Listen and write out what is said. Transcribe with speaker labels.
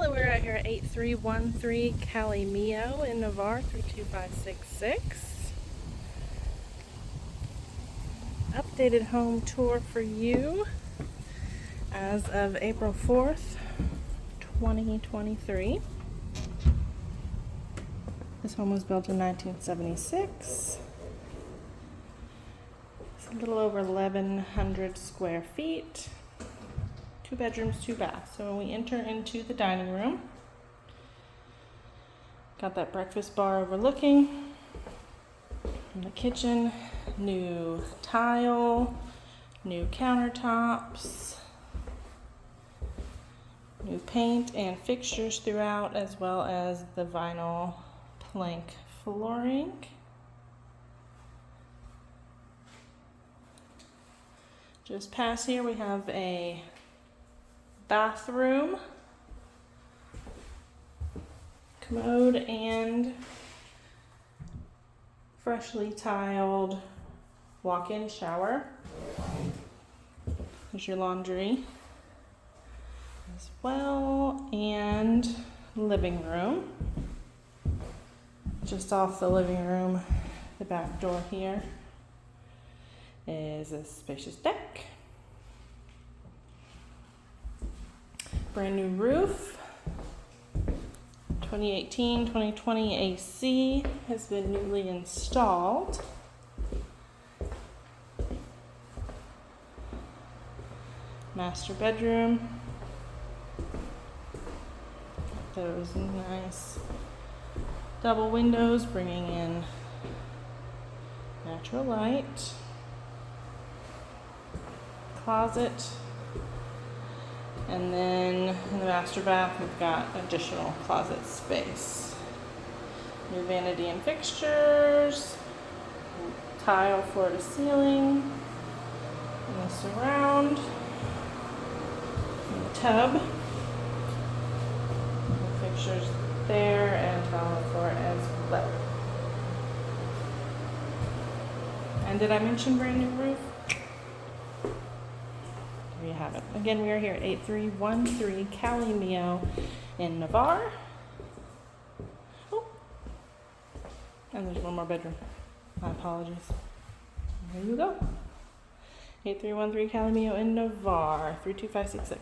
Speaker 1: So we're out here at 8313 Calle Mio in Navarre 32566. Updated home tour for you as of April 4th, 2023. This home was built in 1976. It's a little over 1,100 square feet. 2 bedrooms, 2 baths. So when we enter into the dining room, got that breakfast bar overlooking. In the kitchen, new tile, new countertops, new paint and fixtures throughout, as well as the vinyl plank flooring. Just past here we have a bathroom, commode, and freshly tiled walk-in shower. There's your laundry as well, and living room. Just off the living room, the back door here is a spacious deck. Brand new roof. 2018-2020 AC has been newly installed. Master bedroom. Those nice double windows bringing in natural light. Closet. And then in the master bath, we've got additional closet space. New vanity and fixtures, tile floor to ceiling, and the surround, and the tub, the fixtures there, and tile floor as well. And did I mention brand new roof? There you have it. Again, we are here at 8313 Calle Mio in Navarre. Oh, and there's one more bedroom. My apologies. There you go. 8313 Calle Mio in Navarre 32566.